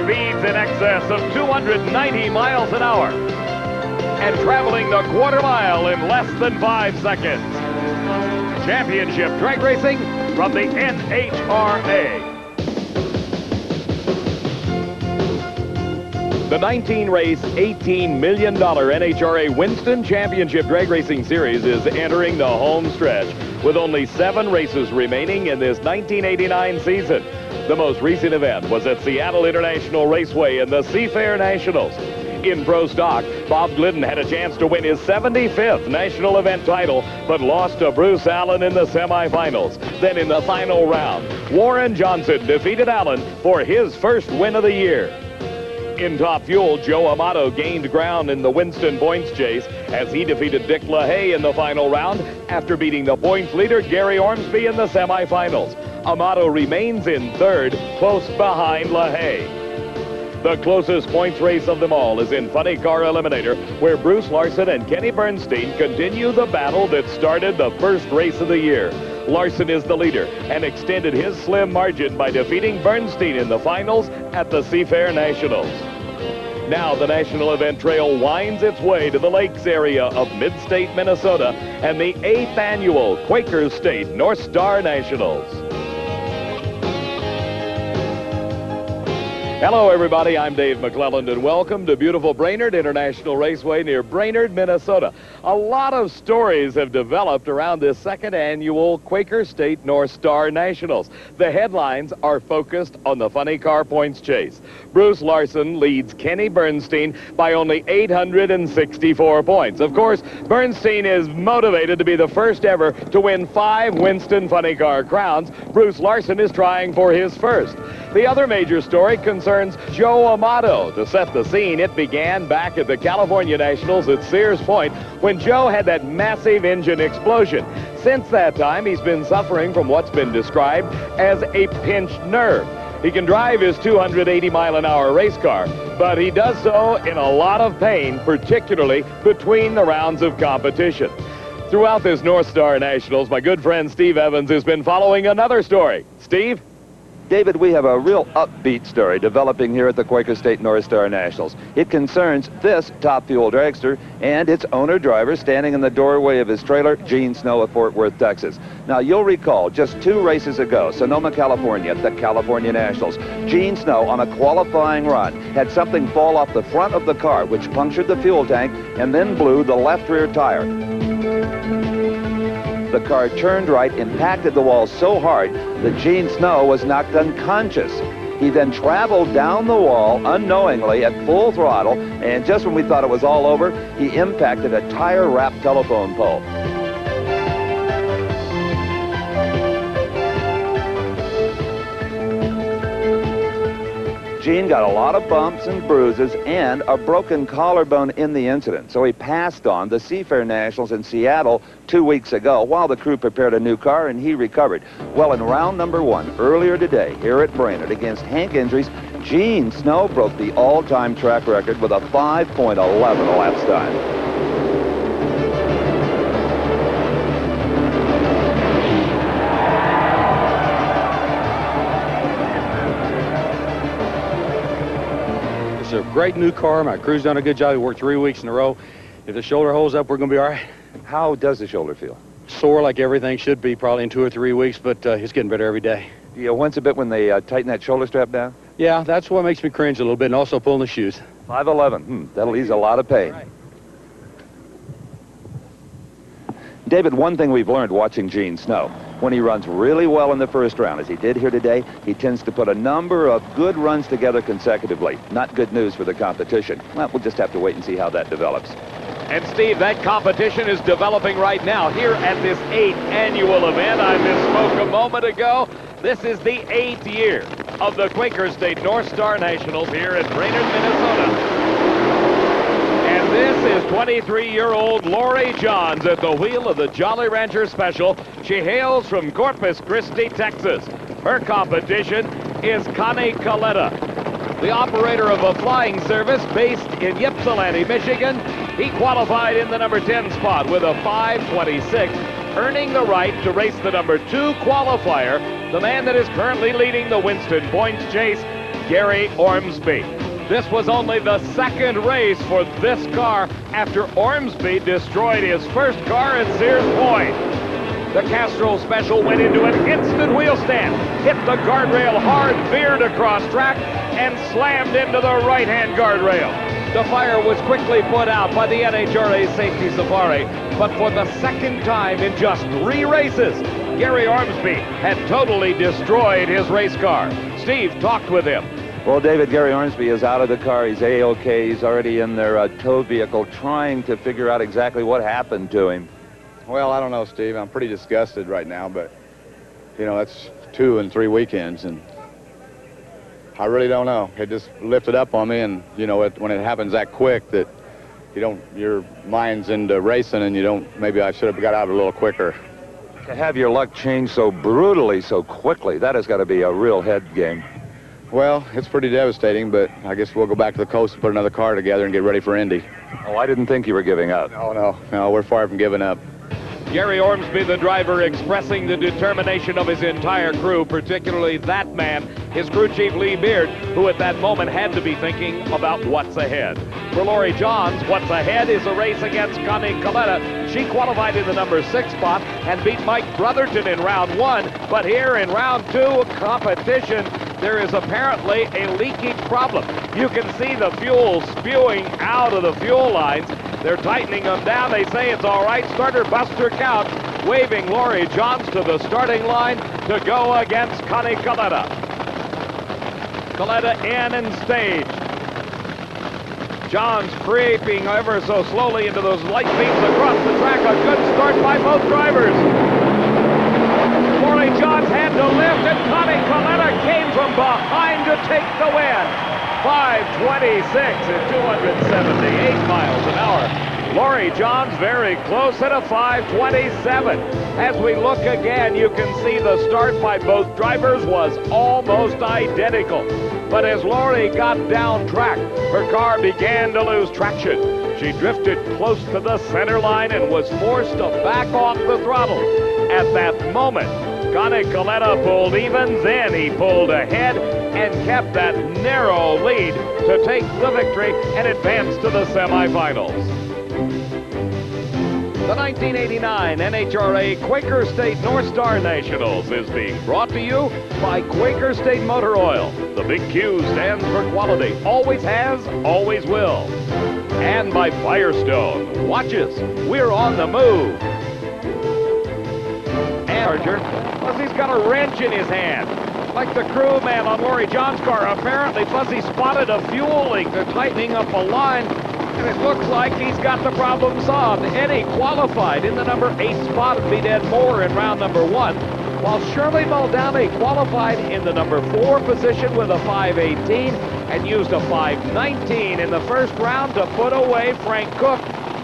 speeds in excess of 290 miles an hour and traveling the quarter mile in less than 5 seconds. Championship drag racing from the NHRA. The 19-race, $18 million NHRA Winston Championship Drag Racing Series is entering the home stretch with only 7 races remaining in this 1989 season. The most recent event was at Seattle International Raceway in the Seafair Nationals. In Pro Stock, Bob Glidden had a chance to win his 75th national event title, but lost to Bruce Allen in the semifinals. Then in the final round, Warren Johnson defeated Allen for his first win of the year. In Top Fuel, Joe Amato gained ground in the Winston points chase as he defeated Dick LaHaye in the final round after beating the points leader Gary Ormsby in the semifinals. Amato remains in third, close behind LaHaye. The closest points race of them all is in Funny Car Eliminator, where Bruce Larson and Kenny Bernstein continue the battle that started the first race of the year. Larson is the leader and extended his slim margin by defeating Bernstein in the finals at the Seafair Nationals. Now the national event trail winds its way to the lakes area of mid-state Minnesota and the 8th annual Quaker State Northstar Nationals. Hello, everybody. I'm Dave McClelland, and welcome to beautiful Brainerd International Raceway near Brainerd, Minnesota. A lot of stories have developed around this 2nd annual Quaker State Northstar Nationals. The headlines are focused on the Funny Car points chase. Bruce Larson leads Kenny Bernstein by only 864 points. Of course, Bernstein is motivated to be the first ever to win 5 Winston Funny Car crowns. Bruce Larson is trying for his first. The other major story concerns Joe Amato. To set the scene, it began back at the California Nationals at Sears Point when Joe had that massive engine explosion. Since that time, he's been suffering from what's been described as a pinched nerve. He can drive his 280-mile-an-hour race car, but he does so in a lot of pain, particularly between the rounds of competition. Throughout this Northstar Nationals, my good friend Steve Evans has been following another story. Steve? David, we have a real upbeat story developing here at the Quaker State Northstar Nationals. It concerns this Top Fuel dragster and its owner-driver standing in the doorway of his trailer, Gene Snow of Fort Worth, Texas. Now, you'll recall just 2 races ago, Sonoma, California, at the California Nationals, Gene Snow, on a qualifying run, had something fall off the front of the car, which punctured the fuel tank and then blew the left rear tire. The car turned right, impacted the wall so hard that Gene Snow was knocked unconscious. He then traveled down the wall unknowingly at full throttle, and just when we thought it was all over, he impacted a tire-wrapped telephone pole. Gene got a lot of bumps and bruises and a broken collarbone in the incident, so he passed on the Seafair Nationals in Seattle 2 weeks ago while the crew prepared a new car, and he recovered. Well, in round number 1 earlier today here at Brainerd against Hank Indries, Gene Snow broke the all-time track record with a 5.11 elapsed time. It's a great new car. My crew's done a good job. We worked 3 weeks in a row. If the shoulder holds up, we're going to be all right. How does the shoulder feel? Sore like everything should be probably in 2 or 3 weeks, but it's getting better every day. Do you wince a bit when they tighten that shoulder strap down? Yeah, that's what makes me cringe a little bit, and also pulling the shoes. 5.11. That'll ease a lot of pain. Right. David, one thing we've learned watching Gene Snow, when he runs really well in the first round, as he did here today, he tends to put a number of good runs together consecutively. Not good news for the competition. Well, we'll just have to wait and see how that develops. And Steve, that competition is developing right now here at this 8th annual event. I misspoke a moment ago. This is the 8th year of the Quaker State Northstar Nationals here at Brainerd, Minnesota. And this is 23-year-old Lori Johns at the wheel of the Jolly Rancher Special. She hails from Corpus Christi, Texas. Her competition is Connie Coletta, the operator of a flying service based in Ypsilanti, Michigan. He qualified in the number 10 spot with a 5:26, earning the right to race the number 2 qualifier, the man that is currently leading the Winston points chase, Gary Ormsby. This was only the second race for this car after Ormsby destroyed his first car at Sears Point. The Castrol Special went into an instant wheel stand, hit the guardrail hard, veered across track, and slammed into the right-hand guardrail. The fire was quickly put out by the NHRA Safety Safari, but for the second time in just 3 races, Gary Ormsby had totally destroyed his race car. Steve talked with him. Well, David, Gary Ormsby is out of the car. He's A-OK. He's already in their tow vehicle trying to figure out exactly what happened to him. Well, I don't know, Steve. I'm pretty disgusted right now, but, you know, that's 2 and 3 weekends, and I really don't know. It just lifted up on me, and, you know, when it happens that quick that your mind's into racing, and maybe I should have got out a little quicker. To have your luck change so brutally, so quickly, that has got to be a real head game. Well, it's pretty devastating, but I guess we'll go back to the coast and put another car together and get ready for Indy. Oh, I didn't think you were giving up. No, we're far from giving up. Gary Ormsby, the driver, expressing the determination of his entire crew, particularly that man, his crew chief Lee Beard, who at that moment had to be thinking about what's ahead. For Lori Johns, what's ahead is a race against Connie Coletta. She qualified in the number 6 spot and beat Mike Brotherton in round 1, but here in round 2 competition, there is apparently a leaking problem. You can see the fuel spewing out of the fuel lines. They're tightening them down. They say it's all right. Starter Buster Couch waving Lori Johns to the starting line to go against Connie Coletta. Coletta in and staged. Johns creeping ever so slowly into those light beams across the track. A good start by both drivers. Lori Johns had to lift, and Connie Coletta came from behind to take the win. 5:26 at 278 miles an hour. Lori Johns very close at a 5:27. As we look again, you can see the start by both drivers was almost identical. But as Lori got down track, her car began to lose traction. She drifted close to the center line and was forced to back off the throttle. At that moment, Connie Coletta pulled even, then he pulled ahead and kept that narrow lead to take the victory and advance to the semifinals. The 1989 NHRA Quaker State Northstar Nationals is being brought to you by Quaker State Motor Oil. The big Q stands for quality, always has, always will. And by Firestone Watches, we're on the move. And Fuzzy's got a wrench in his hand. Like the crewman on Lori Johns' car, apparently Fuzzy spotted a fuel leak. They're tightening up a line, and it looks like he's got the problem solved. Eddie qualified in the number 8 spot and beat Ed Moore in round number 1, while Shirley Muldowney qualified in the number 4 position with a 5:18 and used a 5:19 in the first round to put away Frank Cook.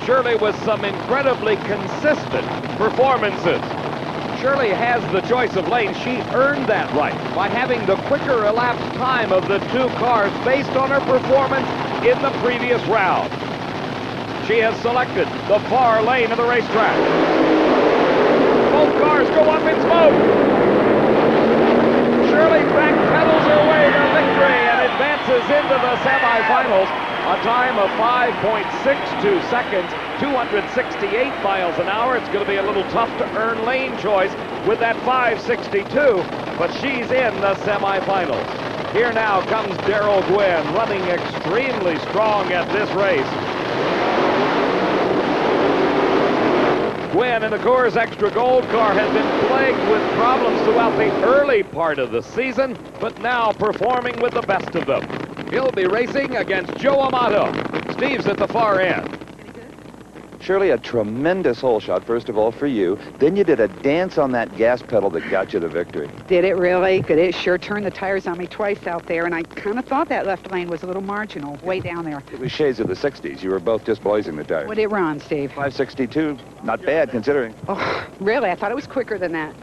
Shirley with some incredibly consistent performances. Shirley has the choice of lanes. She earned that right by having the quicker elapsed time of the 2 cars based on her performance in the previous round. She has selected the far lane of the racetrack. Both cars go up in smoke. Shirley backpedals her way to victory and advances into the semifinals. A time of 5.62 seconds, 268 miles an hour. It's going to be a little tough to earn lane choice with that 5.62, but she's in the semifinals. Here now comes Darrell Gwynn, running extremely strong at this race. Gwynn in the Coors Extra Gold car has been plagued with problems throughout the early part of the season, but now performing with the best of them. He'll be racing against Joe Amato. Steve's at the far end. Shirley, a tremendous hole shot, first of all, for you. Then you did a dance on that gas pedal that got you the victory. Did it really? Could it sure turned the tires on me twice out there, and I kind of thought that left lane was a little marginal, way down there. It was shades of the 60s. You were both just blazing the tires. What did it run, Steve? 5.62. Not bad, considering. Oh, really? I thought it was quicker than that.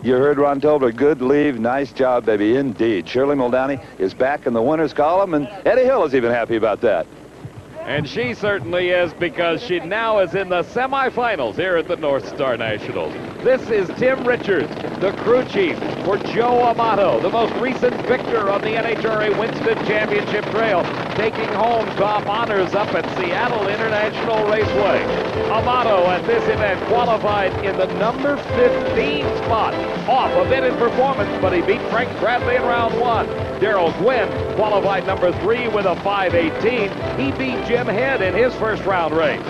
You heard Ron Tolbert. Good leave. Nice job, baby. Indeed. Shirley Muldowney is back in the winners column, and Eddie Hill is even happy about that. And she certainly is, because she now is in the semifinals here at the Northstar Nationals. This is Tim Richards the crew chief for Joe Amato, the most recent victor on the NHRA Winston Championship Trail, taking home top honors up at Seattle International Raceway. Amato at this event qualified in the number 15 spot, off a bit in performance, but he beat Frank Bradley in round 1. Darrell Gwynn qualified number 3 with a 5:18. He beat Jim Head in his first round race.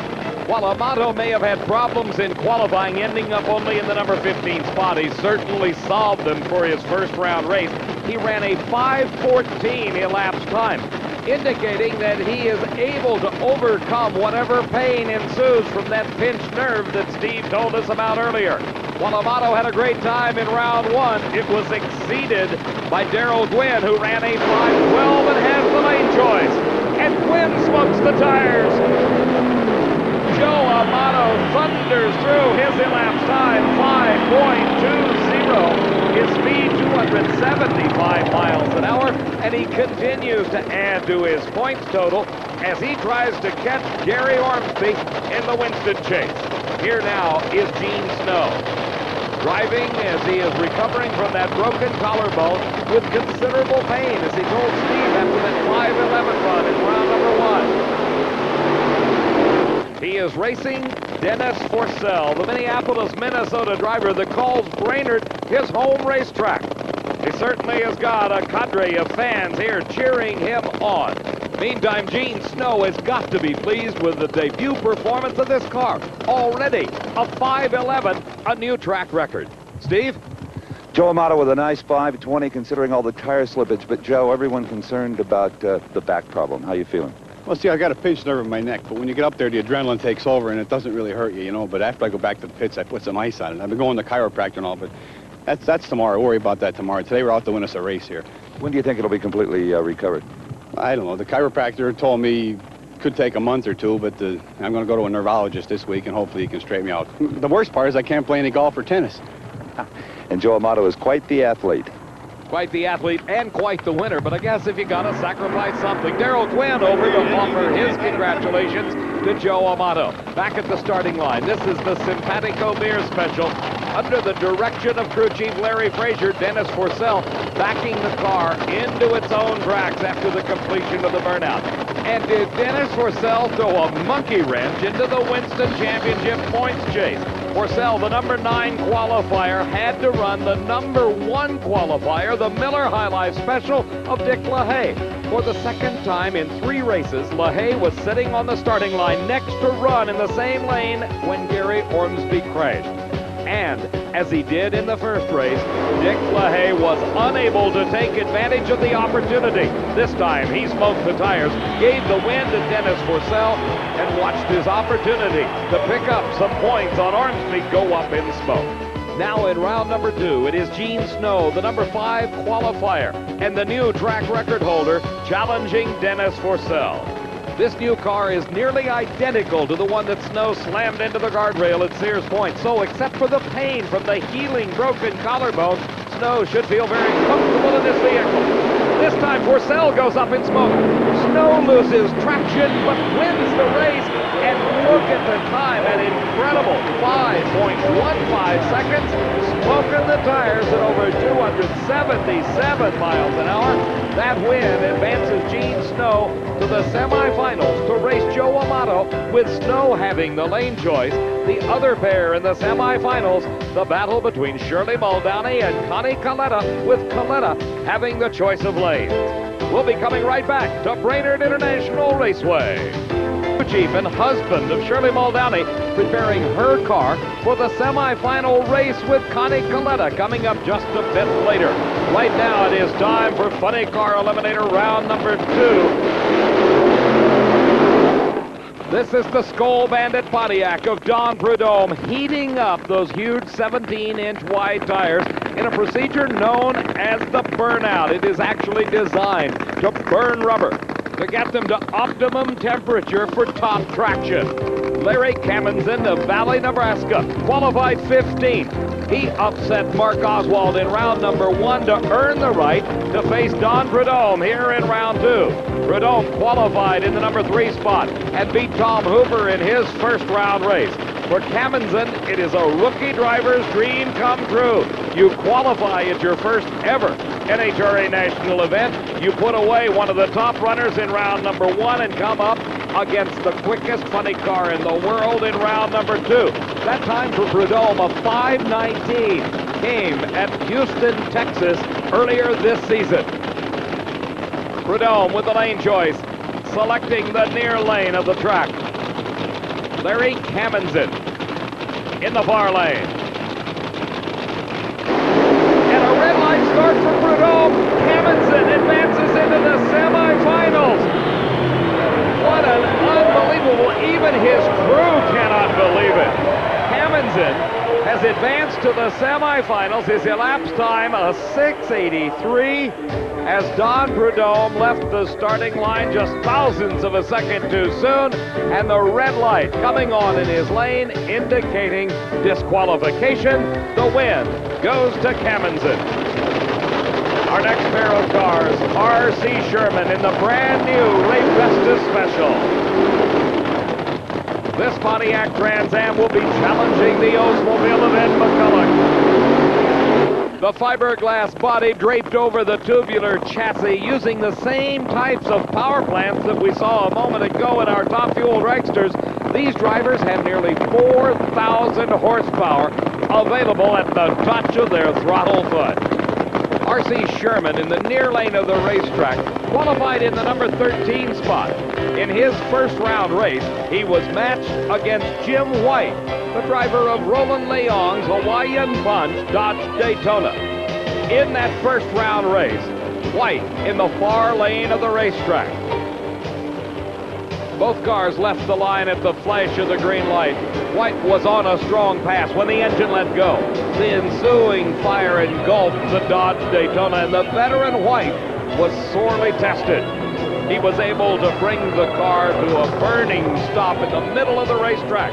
While Amato may have had problems in qualifying, ending up only in the number 15 spot, he certainly solved them for his first round race. He ran a 5:14 elapsed time, indicating that he is able to overcome whatever pain ensues from that pinched nerve that Steve told us about earlier. While Amato had a great time in round 1, it was exceeded by Darrell Gwynn, who ran a 5:12 and has the lane choice. And Gwynn smokes the tires. Joe Amato thunders through his elapsed time, 5.20. His speed, 275 miles an hour, and he continues to add to his points total as he tries to catch Gary Ormsby in the Winston chase. Here now is Gene Snow, driving as he is recovering from that broken collarbone with considerable pain, as he told Steve after that 5:11 run in round number 1. He is racing Dennis Forssell, the Minneapolis, Minnesota driver that calls Brainerd his home racetrack. He certainly has got a cadre of fans here cheering him on. Meantime, Gene Snow has got to be pleased with the debut performance of this car. Already a 5:11, a new track record. Steve? Joe Amato with a nice 5:20 considering all the tire slippage. But Joe, everyone concerned about the back problem. How you feeling? Well, see, I got a pinched nerve in my neck, but when you get up there, the adrenaline takes over, and it doesn't really hurt you, you know. But after I go back to the pits, I put some ice on it. I've been going to chiropractor and all, but that's tomorrow. I'll worry about that tomorrow. Today, we're out to win us a race here. When do you think it'll be completely recovered? I don't know. The chiropractor told me it could take a month or two, but I'm going to go to a neurologist this week, and hopefully he can straighten me out. The worst part is I can't play any golf or tennis. And Joe Amato is quite the athlete. Quite the athlete and quite the winner, but I guess if you gotta sacrifice something, Darrell Gwynn over to offer his congratulations to Joe Amato. Back at the starting line, this is the Simpatico Beer Special. Under the direction of crew chief Larry Frazier, Dennis Forssell backing the car into its own tracks after the completion of the burnout. And did Dennis Forssell throw a monkey wrench into the Winston Championship points chase? Forssell, the number 9 qualifier, had to run the number 1 qualifier, the Miller High Life Special of Dick LaHaye. For the second time in 3 races, LaHaye was sitting on the starting line next to run in the same lane when Gary Ormsby crashed. And as he did in the first race, Dick LaHaye was unable to take advantage of the opportunity. This time, he smoked the tires, gave the win to Dennis Forssell, and watched his opportunity to pick up some points on Ormsby go up in smoke. Now in round number 2, it is Gene Snow, the number 5 qualifier, and the new track record holder, challenging Dennis Forssell. This new car is nearly identical to the one that Snow slammed into the guardrail at Sears Point. So except for the pain from the healing broken collarbone, Snow should feel very comfortable in this vehicle. This time Forssell goes up in smoke. Snow loses traction but wins the race. And look at the time, an incredible 5.15 seconds, smoking the tires at over 277 miles an hour. That win advances Gene Snow to the semifinals to race Joe Amato, with Snow having the lane choice. The other pair in the semifinals, the battle between Shirley Muldowney and Connie Coletta, with Coletta having the choice of lanes. We'll be coming right back to Brainerd International Raceway. Chief and husband of Shirley Muldowney preparing her car for the semifinal race with Connie Coletta coming up just a bit later. Right now it is time for Funny Car Eliminator round number 2. This is the Skull Bandit Pontiac of Don Prudhomme heating up those huge 17-inch wide tires in a procedure known as the burnout. It is actually designed to burn rubber to get them to optimum temperature for top traction. Larry Kamenzen of Valley, Nebraska, qualified 15th. He upset Mark Oswald in round number 1 to earn the right to face Don Prudhomme here in round 2. Prudhomme qualified in the number 3 spot and beat Tom Hooper in his first round race. For Cammonson, it is a rookie driver's dream come true. You qualify at your first ever NHRA national event. You put away one of the top runners in round number 1 and come up against the quickest funny car in the world in round number 2. That time for Prudhomme of 5:19 came at Houston, Texas earlier this season. Prudhomme with the lane choice, selecting the near lane of the track. Larry Cammonson in the far lane. And a red light start for Prudhomme. Cammonson advances into the semifinals. What an unbelievable, even his crew cannot believe it. Cammonson has advanced to the semifinals. His elapsed time a 6:83 as Don Prudhomme left the starting line just thousandths of a second too soon, and the red light coming on in his lane indicating disqualification. The win goes to Cammonson. Our next pair of cars, R.C. Sherman in the brand new Ray Festus Special. This Pontiac Trans Am will be challenging the Oldsmobile of Ed McCulloch. The fiberglass body draped over the tubular chassis using the same types of power plants that we saw a moment ago in our top-fuel dragsters. These drivers have nearly 4,000 horsepower available at the touch of their throttle foot. R.C. Sherman in the near lane of the racetrack qualified in the number 13 spot. In his first round race, he was matched against Jim White, the driver of Roland Leong's Hawaiian Punch Dodge Daytona. In that first round race, White in the far lane of the racetrack. Both cars left the line at the flash of the green light. White was on a strong pass when the engine let go. The ensuing fire engulfed the Dodge Daytona, and the veteran White was sorely tested. He was able to bring the car to a burning stop in the middle of the racetrack.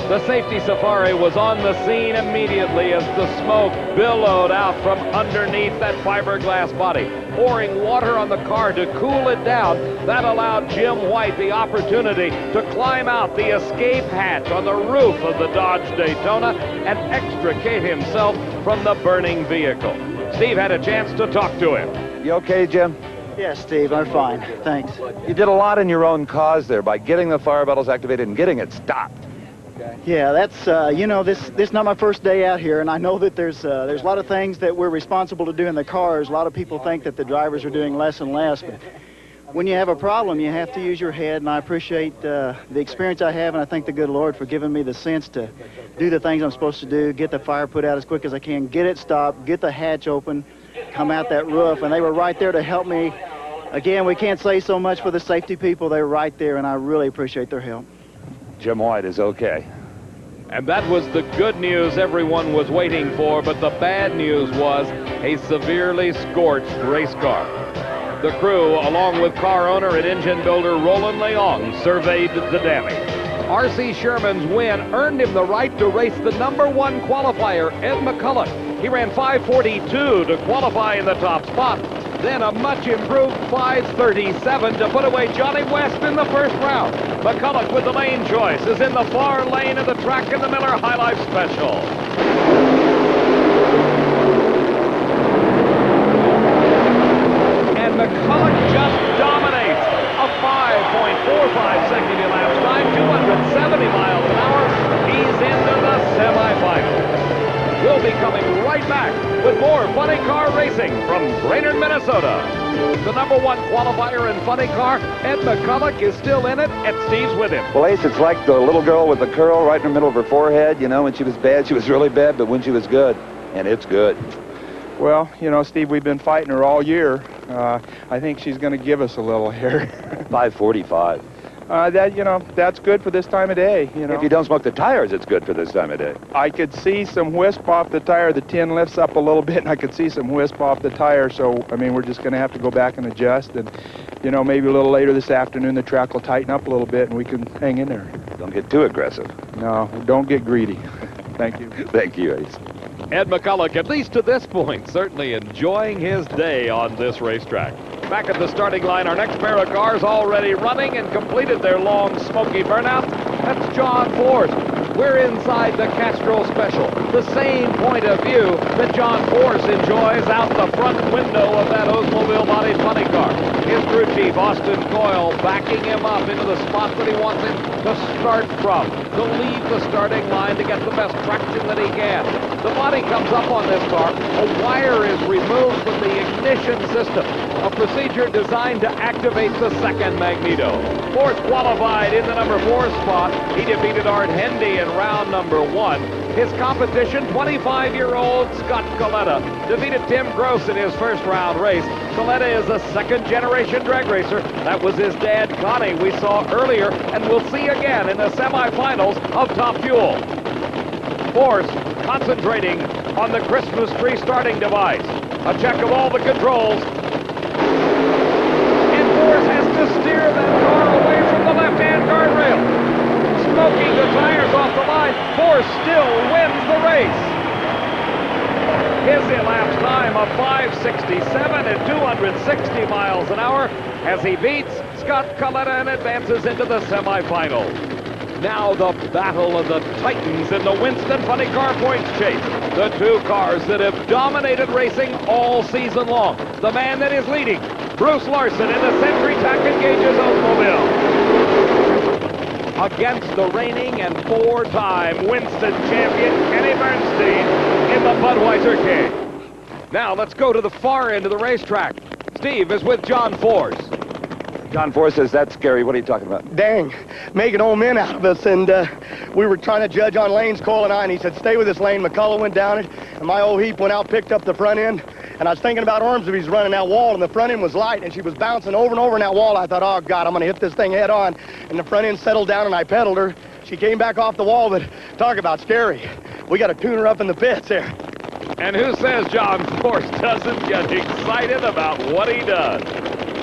The safety safari was on the scene immediately as the smoke billowed out from underneath that fiberglass body, pouring water on the car to cool it down. That allowed Jim White the opportunity to climb out the escape hatch on the roof of the Dodge Daytona and extricate himself from the burning vehicle. Steve had a chance to talk to him. You okay, Jim? Yes, Steve, I'm fine. Thanks. You did a lot in your own cause there by getting the fire battles activated and getting it stopped. Yeah, that's, you know, this is not my first day out here, and I know that there's a lot of things that we're responsible to do in the cars. A lot of people think that the drivers are doing less and less, but when you have a problem, you have to use your head, and I appreciate the experience I have, and I thank the good Lord for giving me the sense to do the things I'm supposed to do, get the fire put out as quick as I can, get it stopped, get the hatch open, come out that roof, and they were right there to help me. Again, we can't say so much for the safety people. They're right there, and I really appreciate their help. Jim White is okay. And that was the good news everyone was waiting for, but the bad news was a severely scorched race car. The crew, along with car owner and engine builder Roland Leong, surveyed the damage. R.C. Sherman's win earned him the right to race the number 1 qualifier, Ed McCulloch. He ran 5:42 to qualify in the top spot. Then a much improved 5:37 to put away Johnny West in the first round. McCulloch with the lane choice is in the far lane of the track in the Miller High Life Special. And McCulloch just dominates. A 5.45 second elapsed time, 270 miles an hour. He's into the semifinals. We'll be coming right back with more funny car racing from Brainerd, Minnesota. The number 1 qualifier in funny car, Ed McCulloch, is still in it, and Steve's with him. Well, Ace, it's like the little girl with the curl right in the middle of her forehead. You know, when she was bad, she was really bad, but when she was good, and it's good. Well, you know, Steve, we've been fighting her all year. I think she's going to give us a little here. 5:45. You know, that's good for this time of day, you know. If you don't smoke the tires, it's good for this time of day. I could see some wisp off the tire. The tin lifts up a little bit, and I could see some wisp off the tire. So, I mean, we're just going to have to go back and adjust. And, you know, maybe a little later this afternoon, the track will tighten up a little bit, and we can hang in there. Don't get too aggressive. No, don't get greedy. Thank you. Thank you, Ace. Ed McCulloch, at least to this point, certainly enjoying his day on this racetrack. Back at the starting line, our next pair of cars already running and completed their long, smoky burnout. That's John Force. We're inside the Castro Special, the same point of view that John Force enjoys out the front window of that Oldsmobile-bodied funny car. His crew chief, Austin Coyle, backing him up into the spot that he wants him to start from, to leave the starting line to get the best traction that he can. The body comes up on this car. A wire is removed from the ignition system, a procedure designed to activate the second magneto. Force qualified in the number 4 spot. He defeated Art Hendy in round number 1. His competition, 25-year-old Scott Coletta, defeated Tim Gross in his first round race. Coletta is a second-generation drag racer. That was his dad, Connie, we saw earlier, and we'll see again in the semifinals of Top Fuel. Force concentrating on the Christmas tree starting device. A check of all the controls. And Force has to steer that car away from the left-hand guardrail. Smoking the tires off the line, Force still wins the race. His elapsed time of 5:67 at 260 miles an hour as he beats Scott Coletta and advances into the semifinals. Now the battle of the titans in the Winston Funny Car Points chase. The two cars that have dominated racing all season long. The man that is leading, Bruce Larson in the Century Tack and Gauges Oldsmobile, against the reigning and 4-time Winston champion Kenny Bernstein in the Budweiser King. Now let's go to the far end of the racetrack. Steve is with John Force. John Force says, that's scary. What are you talking about? Dang, making old men out of us. And we were trying to judge on lanes, Cole and I, and he said, stay with this lane. McCullough went down it, and my old heap went out, picked up the front end. And I was thinking about Ormsby's running that wall, and the front end was light, and she was bouncing over and over in that wall. I thought, oh, God, I'm going to hit this thing head on. And the front end settled down, and I pedaled her. She came back off the wall, but talk about scary. We got to tune her up in the pits there. And who says John Force doesn't get excited about what he does?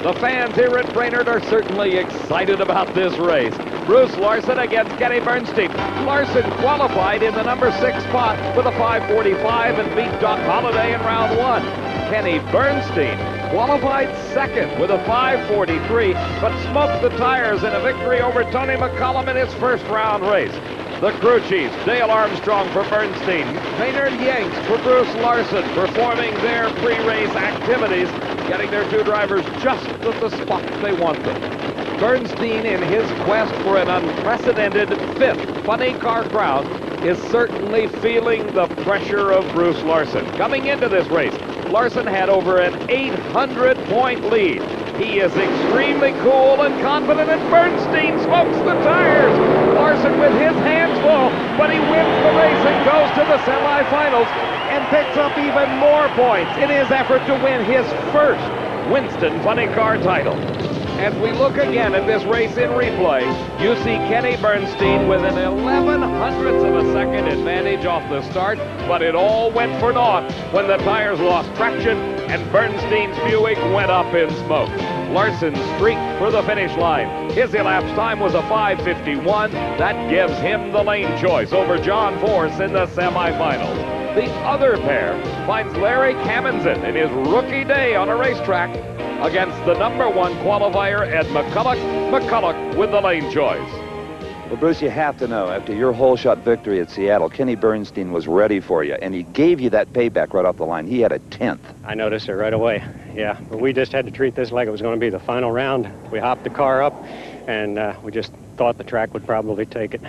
The fans here at Brainerd are certainly excited about this race. Bruce Larson against Kenny Bernstein. Larson qualified in the number 6 spot with a 5:45 and beat Doc Holliday in round 1. Kenny Bernstein qualified second with a 5:43, but smoked the tires in a victory over Tony McCollum in his first round race. The crew chiefs, Dale Armstrong for Bernstein, Maynard Yanks for Bruce Larson, performing their pre-race activities, getting their two drivers just at the spot they want them. Bernstein, in his quest for an unprecedented 5th Funny Car Crown, is certainly feeling the pressure of Bruce Larson. Coming into this race, Larson had over an 800-point lead. He is extremely cool and confident, and Bernstein smokes the tires. Larson with his hands full, but he wins the race and goes to the semifinals and picks up even more points in his effort to win his first Winston Funny Car title. As we look again at this race in replay, you see Kenny Bernstein with an 11/100th of a second advantage off the start, but it all went for naught when the tires lost traction and Bernstein's Buick went up in smoke. Larson streaked for the finish line. His elapsed time was a 5:51. That gives him the lane choice over John Force in the semifinals. The other pair finds Larry Kaminson in his rookie day on a racetrack against the number 1 qualifier, Ed McCulloch. McCulloch with the lane choice. Well, Bruce, you have to know, after your whole-shot victory at Seattle, Kenny Bernstein was ready for you, and he gave you that payback right off the line. He had a 10th. I noticed it right away, yeah. But we just had to treat this like it was going to be the final round. We hopped the car up, and we just thought the track would probably take it.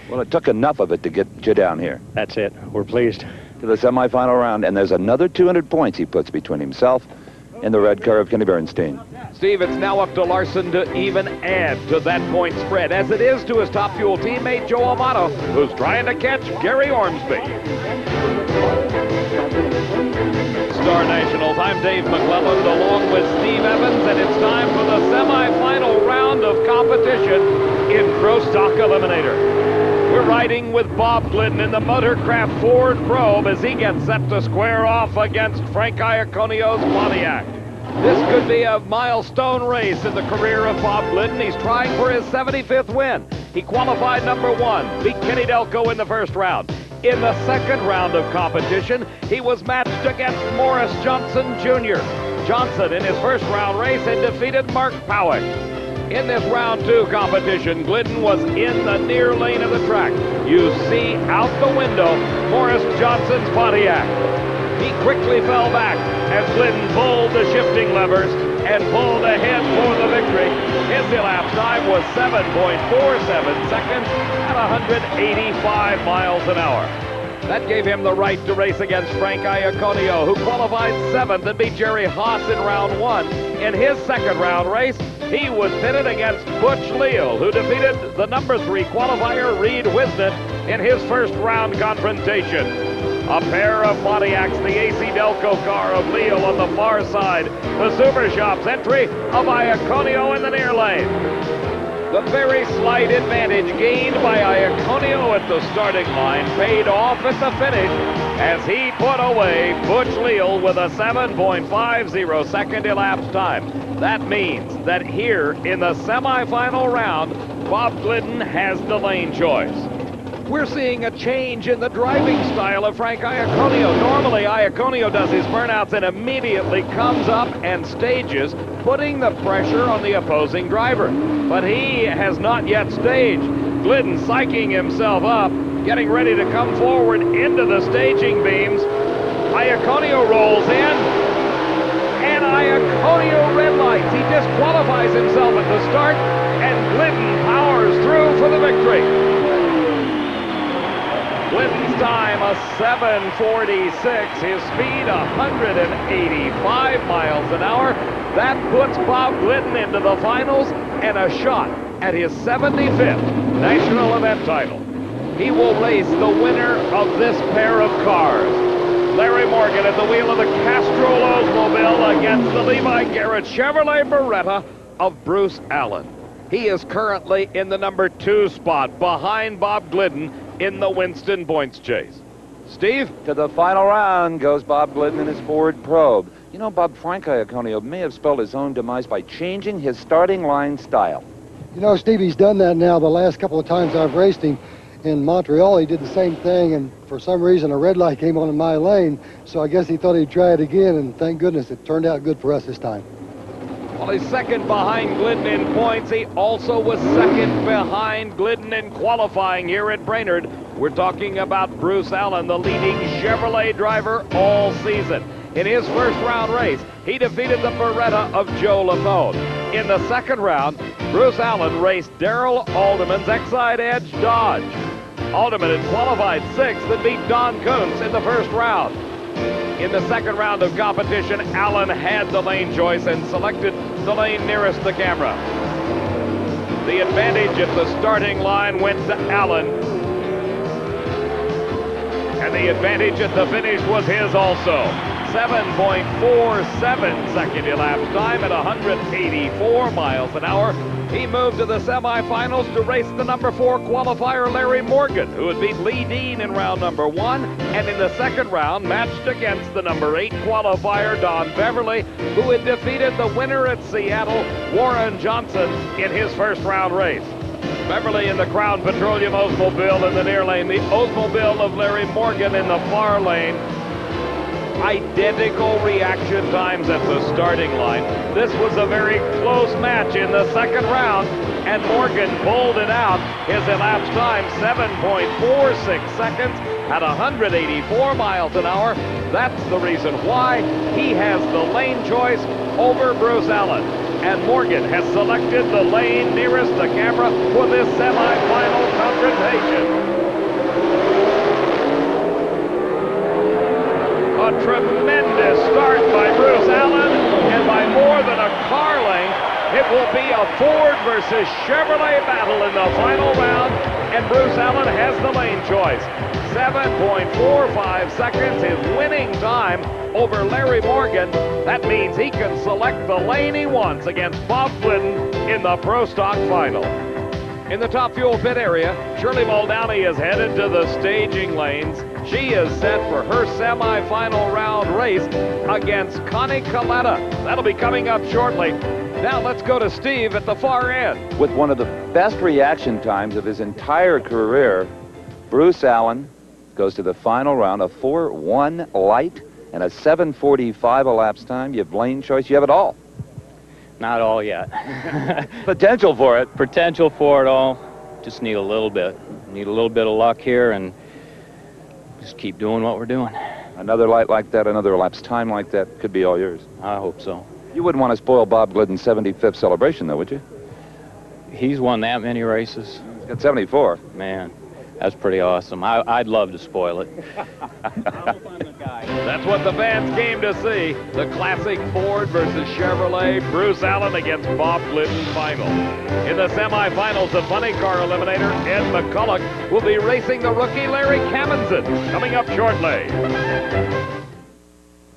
Well, it took enough of it to get you down here. That's it. We're pleased. To the semifinal round, and there's another 200 points he puts between himself and the red car of Kenny Bernstein. Steve, it's now up to Larson to even add to that point spread, as it is to his Top Fuel teammate Joe Amato, who's trying to catch Gary Ormsby. Star Nationals, I'm Dave McClelland along with Steve Evans, and it's time for the semifinal round of competition in Pro Stock Eliminator. We're riding with Bob Glidden in the Motorcraft Ford Probe as he gets set to square off against Frank Iaconio's Pontiac. This could be a milestone race in the career of Bob Glidden. He's trying for his 75th win. He qualified number 1, beat Kenny Delco in the first round. In the second round of competition, he was matched against Morris Johnson Jr. Johnson, in his first round race, had defeated Mark Powick. In this round 2 competition, Glidden was in the near lane of the track. You see out the window Morris Johnson's Pontiac. He quickly fell back as Glidden pulled the shifting levers and pulled ahead for the victory. His elapsed time was 7.47 seconds at 185 miles an hour. That gave him the right to race against Frank Iaconio, who qualified 7th and beat Jerry Haas in round 1. In his second round race, he was pitted against Butch Leal, who defeated the number 3 qualifier Reed Wisnett in his first round confrontation. A pair of Pontiacs, the AC Delco car of Leal on the far side, the Super Shops entry of Iaconio in the near lane. The very slight advantage gained by Iaconio at the starting line paid off at the finish as he put away Butch Leal with a 7.50 second elapsed time. That means that here in the semifinal round, Bob Glidden has the lane choice. We're seeing a change in the driving style of Frank Iaconio. Normally, Iaconio does his burnouts and immediately comes up and stages, putting the pressure on the opposing driver. But he has not yet staged. Glidden psyching himself up, getting ready to come forward into the staging beams. Iaconio rolls in, and Iaconio red lights. He disqualifies himself at the start, and Glidden powers through for the victory. Glidden's time, a 7:46, his speed 185 miles an hour. That puts Bob Glidden into the finals and a shot at his 75th national event title. He will race the winner of this pair of cars. Larry Morgan at the wheel of the Castrol Oldsmobile against the Levi Garrett Chevrolet Beretta of Bruce Allen. He is currently in the number 2 spot behind Bob Glidden in the Winston points chase. Steve? To the final round goes Bob Glidden in his Ford Probe. You know, Bob, Frank Iaconio may have spelled his own demise by changing his starting line style. You know, Steve, he's done that now the last couple of times I've raced him. In Montreal, he did the same thing, and for some reason a red light came on in my lane, so I guess he thought he'd try it again, and thank goodness it turned out good for us this time. Well, he's second behind Glidden in points. He also was second behind Glidden in qualifying here at Brainerd. We're talking about Bruce Allen, the leading Chevrolet driver all season. In his first round race, he defeated the Beretta of Joe Lamone. In the second round, Bruce Allen raced Darrell Alderman's Exide Edge Dodge. Alderman had qualified 6th and beat Don Kuntz in the first round. In the second round of competition, Allen had the lane choice and selected the lane nearest the camera. The advantage at the starting line went to Allen, and the advantage at the finish was his also. 7.47 second elapsed time at 184 miles an hour. He moved to the semifinals to race the number 4 qualifier Larry Morgan, who had beat Lee Dean in round number 1, and in the second round matched against the number 8 qualifier Don Beverly, who had defeated the winner at Seattle, Warren Johnson, in his first round race. Beverly in the Crown Petroleum Oldsmobile in the near lane, the Oldsmobile of Larry Morgan in the far lane. Identical reaction times at the starting line. This was a very close match in the second round, and Morgan pulled it out. His elapsed time, 7.46 seconds at 184 miles an hour. That's the reason why he has the lane choice over Bruce Allen. And Morgan has selected the lane nearest the camera for this semifinal confrontation. A tremendous start by Bruce Allen, and by more than a car length, it will be a Ford versus Chevrolet battle in the final round, and Bruce Allen has the lane choice. 7.45 seconds, his winning time over Larry Morgan. That means he can select the lane he wants against Bob Glidden in the Pro Stock Final. In the Top Fuel pit area, Shirley Muldowney is headed to the staging lanes. She is set for her semifinal round race against Connie Coletta. That'll be coming up shortly. Now let's go to Steve at the far end. With one of the best reaction times of his entire career, Bruce Allen goes to the final round, a 4-1 light and a 7:45 elapsed time. You have lane choice, you have it all. Not all yet. Potential for it. Potential for it all. Just need a little bit. Need a little bit of luck here and just keep doing what we're doing. Another light like that, another lapse time like that could be all yours. I hope so. You wouldn't want to spoil Bob Glidden's 75th celebration, though, would you? He's won that many races. He's got 74. Man, that's pretty awesome. I'd love to spoil it. That's what the fans came to see. The classic Ford versus Chevrolet, Bruce Allen against Bob Glidden final. In the semifinals, the funny car eliminator, Ed McCulloch, will be racing the rookie Larry Kamenson, coming up shortly.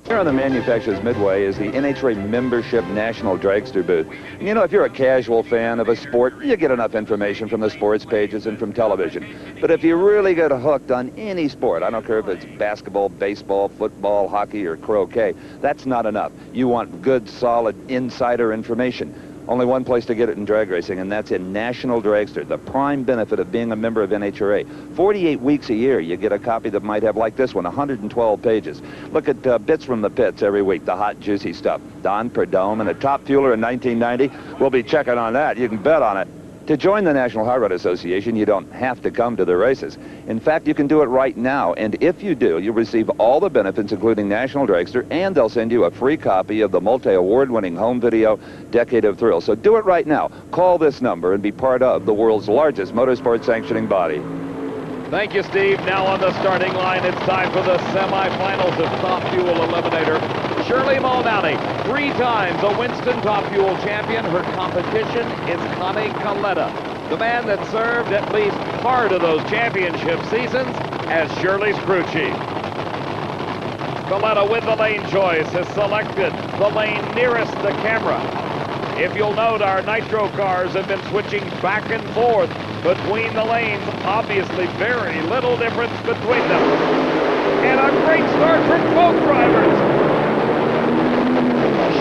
Here on the manufacturer's midway is the NHRA membership national dragster booth. You know, if you're a casual fan of a sport, you get enough information from the sports pages and from television. But if you really get hooked on any sport, I don't care if it's basketball, baseball, football, hockey, or croquet, that's not enough. You want good, solid insider information. Only one place to get it in drag racing, and that's in National Dragster, the prime benefit of being a member of NHRA. 48 weeks a year, you get a copy that might have, like this one, 112 pages. Look at bits from the pits every week, the hot, juicy stuff. Don Perdomo and a top fueler in 1990. We'll be checking on that. You can bet on it. To join the National High Rod Association, you don't have to come to the races. In fact, you can do it right now, and if you do, you'll receive all the benefits, including National Dragster, and they'll send you a free copy of the multi-award-winning home video, Decade of Thrill. So do it right now. Call this number and be part of the world's largest motorsport sanctioning body. Thank you, Steve. Now on the starting line, it's time for the semifinals of Top Fuel Eliminator. Shirley Muldowney, 3 times a Winston Top Fuel champion. Her competition is Connie Coletta, the man that served at least part of those championship seasons as Shirley's crew chief. Coletta, with the lane choice, has selected the lane nearest the camera. If you'll note, our nitro cars have been switching back and forth between the lanes. Obviously, very little difference between them. And a great start for both drivers.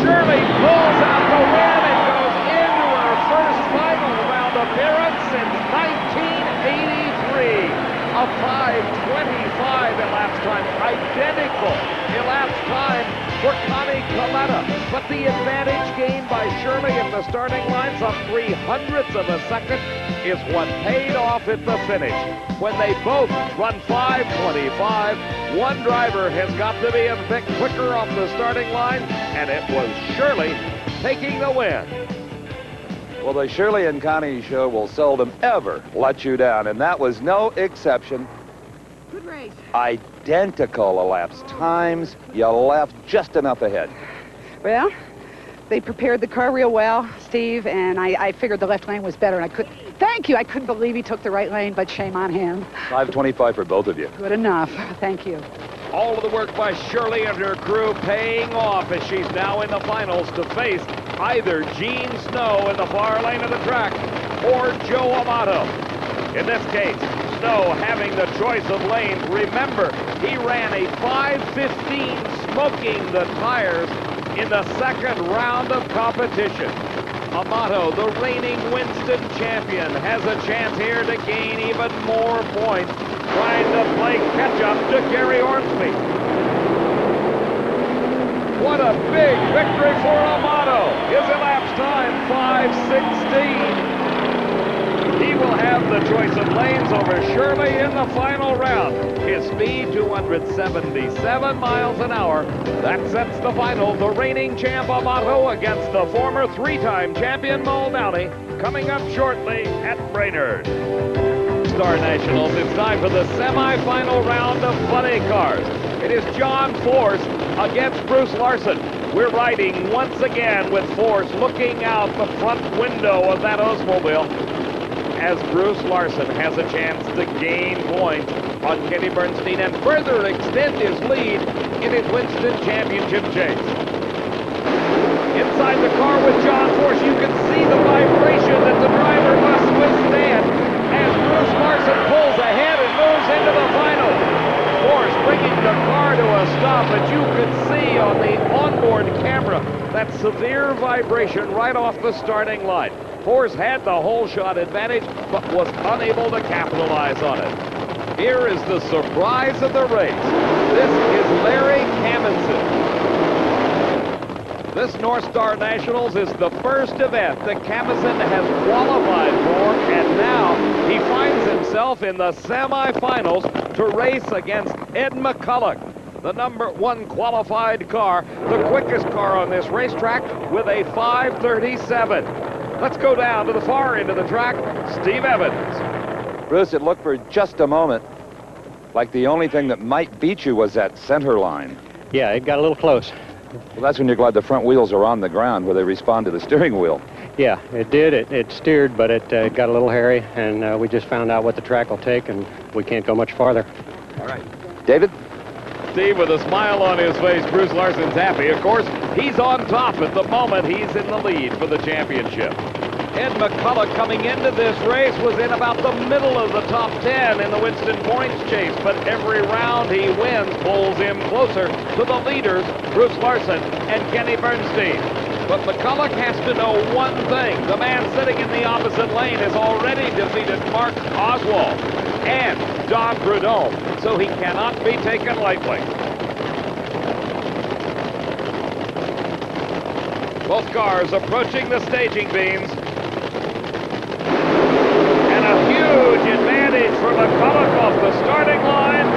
Shirley pulls out the win and goes into her first final round appearance since 1983. A 5:25 elapsed time, identical elapsed time for Connie Coletta. But the advantage gained by Shirley in the starting line, some 3/100ths of a second, is what paid off at the finish. When they both run 5:25, one driver has got to be a bit quicker off the starting line, and it was Shirley taking the win. Well, the Shirley and Connie show will seldom ever let you down, and that was no exception. Good race. Identical elapsed times. You left just enough ahead. Well, they prepared the car real well, Steve, and I figured the left lane was better, and I couldn't believe he took the right lane, but shame on him. 5:25 for both of you. Good enough. Thank you. All of the work by Shirley and her crew paying off as she's now in the finals to face either Gene Snow in the far lane of the track or Joe Amato. In this case, Snow having the choice of lanes. Remember, he ran a 5:15, smoking the tires in the second round of competition. Amato, the reigning Winston champion, has a chance here to gain even more points, trying to play catch-up to Gary Ormsby. What a big victory for Amato. His elapsed time, 5:16. He will have the choice of lanes over Shirley in the final round. His speed, 277 miles an hour. That sets the final. The reigning champ Amato against the former 3-time champion Muldowney, coming up shortly at Brainerd. Star Nationals, it's time for the semifinal round of funny cars. It is John Force against Bruce Larson. We're riding once again with Force looking out the front window of that Oldsmobile, as Bruce Larson has a chance to gain points on Kenny Bernstein and further extend his lead in his Winston Championship chase. Inside the car with John Force, you can see the vibration that the driver must withstand as Bruce Larson pulls ahead and moves into the final. Force bringing the car to a stop, but you can see on the onboard camera that severe vibration right off the starting line. Force had the whole shot advantage, but was unable to capitalize on it. Here is the surprise of the race. This is Larry Kamenson. This Northstar Nationals is the first event that Camison has qualified for, and now he finds himself in the semifinals to race against Ed McCulloch, the #1 qualified car, the quickest car on this racetrack with a 5:37. Let's go down to the far end of the track. Steve Evans. Bruce, it looked for just a moment like the only thing that might beat you was that center line. Yeah, it got a little close. Well, that's when you're glad the front wheels are on the ground where they respond to the steering wheel. Yeah, it did. It steered, but it got a little hairy, and we just found out what the track will take, and we can't go much farther. All right. David? Steve, with a smile on his face, Bruce Larson's happy. Of course, he's on top at the moment. He's in the lead for the championship. Ed McCulloch coming into this race was in about the middle of the top 10 in the Winston points chase, but every round he wins pulls him closer to the leaders, Bruce Larson and Kenny Bernstein. But McCulloch has to know one thing. The man sitting in the opposite lane has already defeated Mark Oswald and Don Prudhomme, so he cannot be taken lightly. Both cars approaching the staging beams. And a huge advantage for McCulloch off the starting line.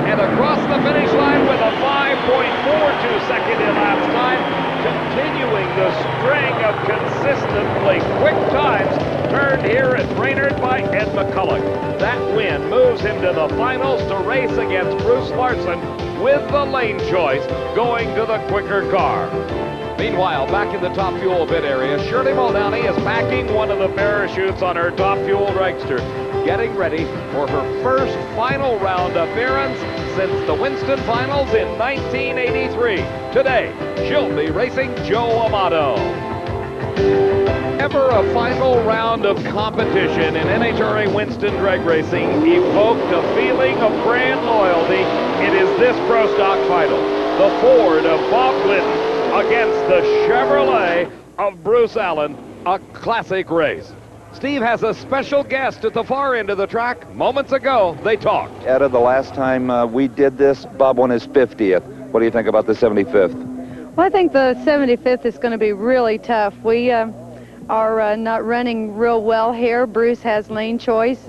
And across the finish line with a 5.42-second elapsed time, continuing the string of consistently quick times turned here at Brainerd by Ed McCulloch. That win moves him to the finals to race against Bruce Larson with the lane choice going to the quicker car. Meanwhile, back in the top fuel bit area, Shirley Muldowney is packing one of the parachutes on her top fuel dragster, getting ready for her first final round appearance since the Winston Finals in 1983. Today, she'll be racing Joe Amato. Ever a final round of competition in NHRA Winston drag racing evoked a feeling of brand loyalty, it is this Pro Stock final. The Ford of Bob Glidden against the Chevrolet of Bruce Allen, a classic race. Steve has a special guest at the far end of the track. Moments ago, they talked. Ed, the last time we did this, Bob won his 50th. What do you think about the 75th? Well, I think the 75th is going to be really tough. We are not running real well here. Bruce has lane choice.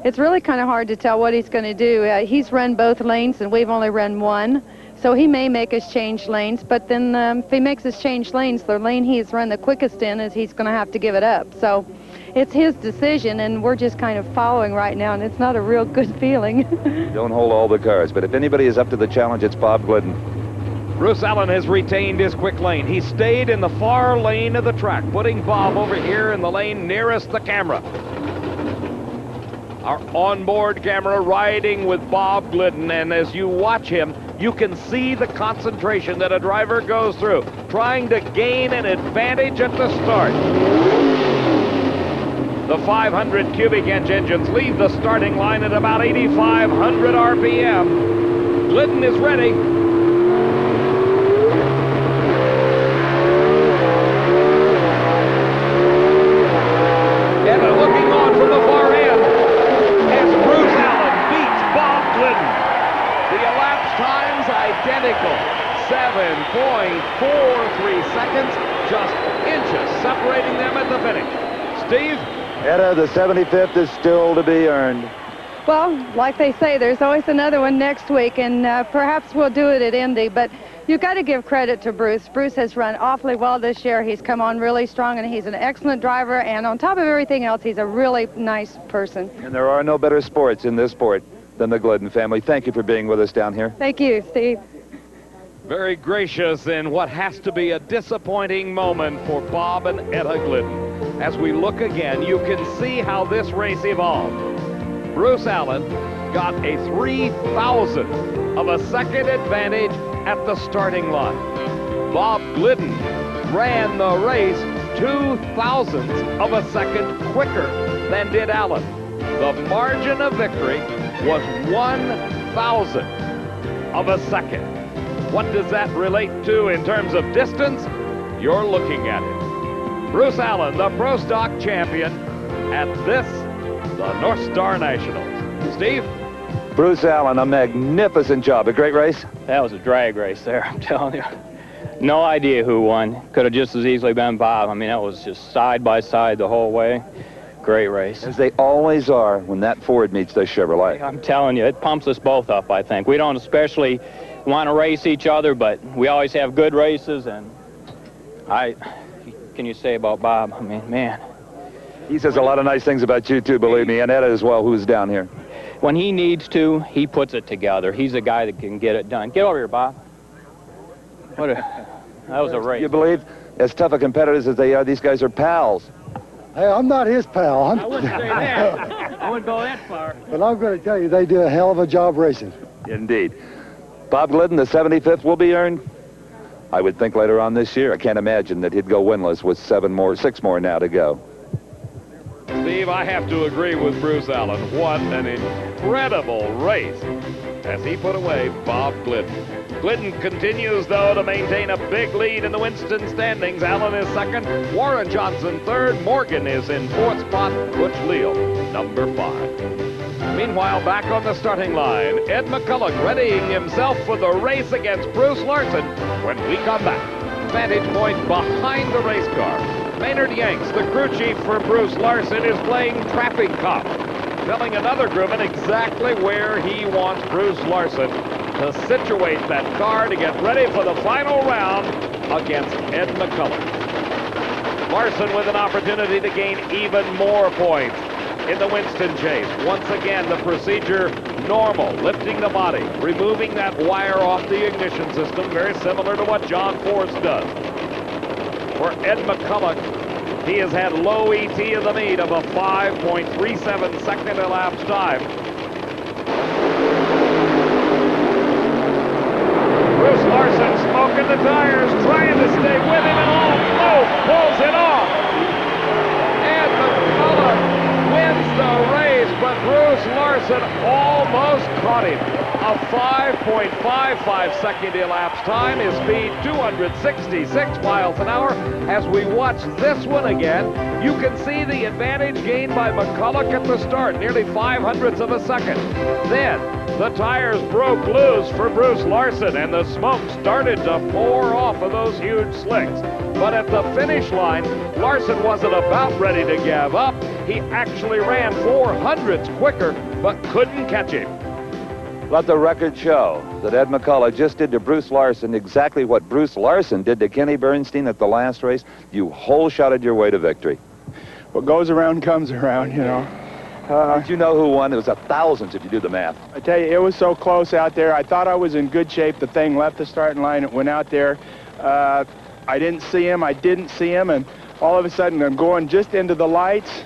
It's really kind of hard to tell what he's going to do. He's run both lanes, and we've only run one. So he may make us change lanes, but then if he makes us change lanes, the lane he's run the quickest in is he's going to have to give it up. So it's his decision, and we're just kind of following right now, and it's not a real good feeling. Don't hold all the cards, but if anybody is up to the challenge, it's Bob Glidden. Bruce Allen has retained his quick lane. He stayed in the far lane of the track, putting Bob over here in the lane nearest the camera. Our onboard camera riding with Bob Glidden, and as you watch him, you can see the concentration that a driver goes through, trying to gain an advantage at the start. The 500 cubic inch engines leave the starting line at about 8,500 RPM. Glidden is ready. And looking on from the far end as Bruce Allen beats Bob Glidden. The elapsed times identical, 7.43 seconds, just inches separating them at the finish. Steve? Etta, the 75th is still to be earned. Well, like they say, there's always another one next week, and perhaps we'll do it at Indy, but you've got to give credit to Bruce. Bruce has run awfully well this year. He's come on really strong, and he's an excellent driver, and on top of everything else, he's a really nice person. And there are no better sports in this sport than the Glidden family. Thank you for being with us down here. Thank you, Steve. Very gracious in what has to be a disappointing moment for Bob and Etta Glidden. As we look again, you can see how this race evolved. Bruce Allen got a 3,000th of a second advantage at the starting line. Bob Glidden ran the race 2,000ths of a second quicker than did Allen. The margin of victory was 1,000th of a second. What does that relate to in terms of distance? You're looking at it. Bruce Allen, the Pro Stock champion, at this, the Northstar Nationals. Steve? Bruce Allen, a magnificent job. A great race? That was a drag race there, I'm telling you. No idea who won. Could have just as easily been Bob. I mean, that was just side by side the whole way. Great race. As they always are when that Ford meets the Chevrolet. I'm telling you, it pumps us both up, I think. We don't especially want to race each other, but we always have good races, and can you say about Bob? I mean, man. He says a lot of nice things about you, too, believe me, and Etta as well, who's down here. When he needs to, he puts it together. He's a guy that can get it done. Get over here, Bob. That was a race. You believe, as tough a competitors as they are, these guys are pals. Hey, I'm not his pal. I wouldn't say that. I wouldn't go that far. But I'm going to tell you, they do a hell of a job racing. Indeed. Bob Glidden, the 75th will be earned, I would think, later on this year. I can't imagine that he'd go winless with 6 more now to go. Steve, I have to agree with Bruce Allen. What an incredible race as he put away Bob Glidden. Glidden continues, though, to maintain a big lead in the Winston standings. Allen is second, Warren Johnson third, Morgan is in fourth spot, Butch Leal number 5. Meanwhile, back on the starting line, Ed McCulloch readying himself for the race against Bruce Larson when we come back. Vantage point behind the race car. Maynard Yanks, the crew chief for Bruce Larson, is playing traffic cop, telling another crewman exactly where he wants Bruce Larson to situate that car to get ready for the final round against Ed McCulloch. Larson with an opportunity to gain even more points in the Winston chase. Once again, the procedure normal, lifting the body, removing that wire off the ignition system, very similar to what John Force does. For Ed McCulloch, he has had low ET of the meet of a 5.37 second elapsed time. Bruce Larson smoking the tires, trying to stay with him, and pulls it off. Ed McCulloch wins the race, but Bruce Larson almost caught him. A 5.55 second elapsed time, his speed 266 miles an hour. As we watch this one again, you can see the advantage gained by McCulloch at the start, nearly 0.05 of a second. Then the tires broke loose for Bruce Larson, and the smoke started to pour off of those huge slicks. But at the finish line, Larson wasn't about ready to give up. He actually ran 0.04 quicker, but couldn't catch him. Let the record show that Ed McCulloch just did to Bruce Larson exactly what Bruce Larson did to Kenny Bernstein at the last race. You hole-shotted your way to victory. What goes around comes around, you know. Did you know who won? It was thousands if you do the math. I tell you, it was so close out there. I thought I was in good shape. The thing left the starting line. It went out there. I didn't see him. I didn't see him. And all of a sudden, I'm going just into the lights.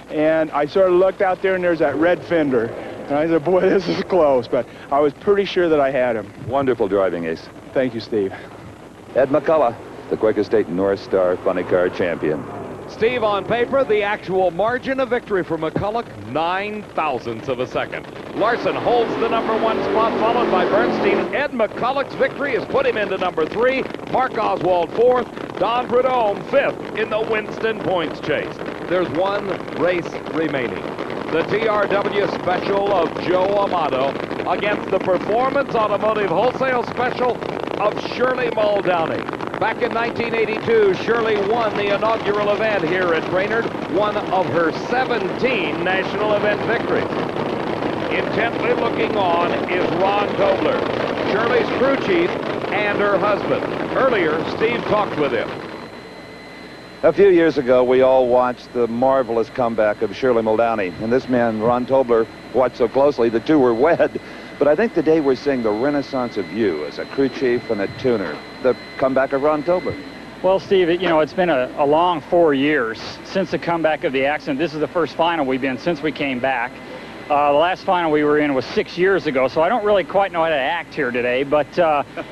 And I sort of looked out there, and there's that red fender. And I said, boy, this is close. But I was pretty sure that I had him. Wonderful driving, Ace. Thank you, Steve. Ed McCulloch, the Quaker State Northstar Funny Car champion. Steve, on paper, the actual margin of victory for McCulloch, 0.09 of a second. Larson holds the number 1 spot, followed by Bernstein. Ed McCulloch's victory has put him into number 3. Mark Oswald 4th. Don Prudhomme 5th in the Winston points chase. There's one race remaining. The TRW Special of Joe Amato against the Performance Automotive Wholesale Special of Shirley Muldowney. Back in 1982, Shirley won the inaugural event here at Brainerd, one of her 17 national event victories. Intently looking on is Ron Tobler, Shirley's crew chief and her husband. Earlier, Steve talked with him. A few years ago, we all watched the marvelous comeback of Shirley Muldowney, and this man, Ron Tobler, watched so closely, the two were wed. But I think today we're seeing the renaissance of you as a crew chief and a tuner, the comeback of Ron Tobler. Well, Steve, you know, it's been a long 4 years since the comeback of the accident. This is the first final we've been since we came back. The last final we were in was 6 years ago, so I don't really quite know how to act here today, but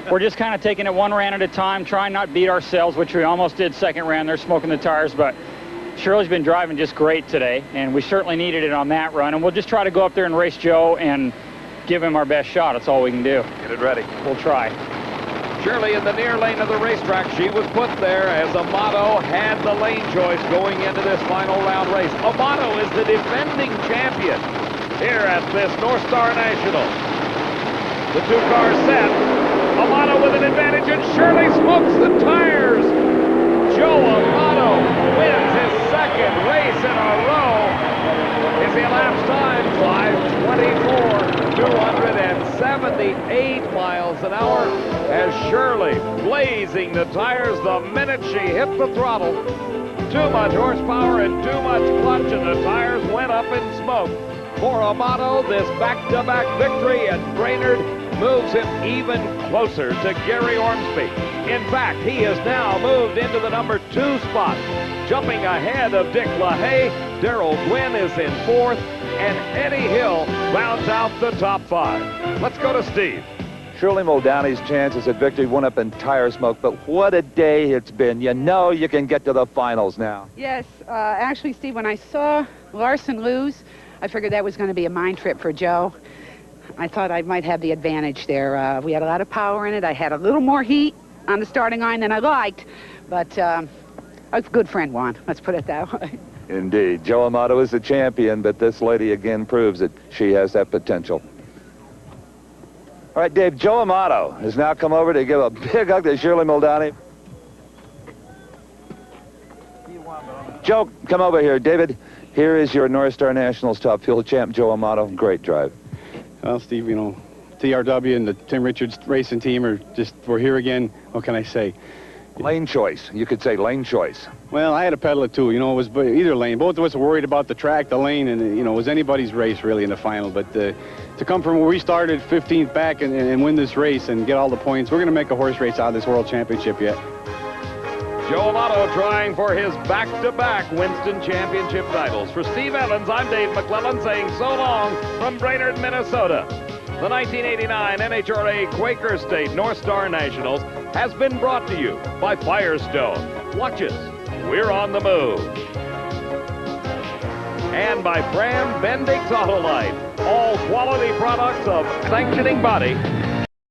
we're just kind of taking it one round at a time, trying not to beat ourselves, which we almost did second round. They're smoking the tires, but Shirley's been driving just great today, and we certainly needed it on that run, and we'll just try to go up there and race Joe and give him our best shot. That's all we can do. Get it ready. We'll try. Shirley in the near lane of the racetrack. She was put there as Amato had the lane choice going into this final round race. Amato is the defending champion here at this Northstar National. The two cars set. Amato with an advantage, and Shirley smokes the tires. Joe Amato wins his second race in a row. His elapsed time, 5:24, 278 miles an hour, as Shirley blazing the tires the minute she hit the throttle. Too much horsepower and too much clutch, and the tires went up in smoke. For Amato, this back-to-back victory at Brainerd moves him even closer to Gary Ormsby. In fact, he has now moved into the number 2 spot. Jumping ahead of Dick LaHaye, Darrell Gwynn is in 4th, and Eddie Hill rounds out the top 5. Let's go to Steve. Shirley Muldowney's chances at victory went up in tire smoke, but what a day it's been. You know you can get to the finals now. Yes, actually, Steve, when I saw Larson lose, I figured that was going to be a mind trip for Joe. I thought I might have the advantage there. We had a lot of power in it. I had a little more heat on the starting line than I liked, but a good friend won. Let's put it that way. Indeed. Joe Amato is the champion, but this lady again proves that she has that potential. All right, Dave, Joe Amato has now come over to give a big hug to Shirley Muldowney. Joe, come over here. David, here is your Northstar Nationals top fuel champ, Joe Amato. Great drive. Well, Steve, you know, TRW and the Tim Richards racing team we're here again. What can I say? Lane choice. You could say lane choice. Well, I had to pedal it too. You know, it was either lane. Both of us were worried about the track, the lane, and, you know, it was anybody's race really in the final. But to come from where we started 15th back and win this race and get all the points, we're going to make a horse race out of this World Championship yet. Joe Amato trying for his back-to-back Winston Championship titles. For Steve Evans, I'm Dave McClellan saying so long from Brainerd, Minnesota. The 1989 NHRA Quaker State Northstar Nationals has been brought to you by Firestone. Watches, we're on the move. And by Fram Bendix Autolite, all quality products of sanctioning body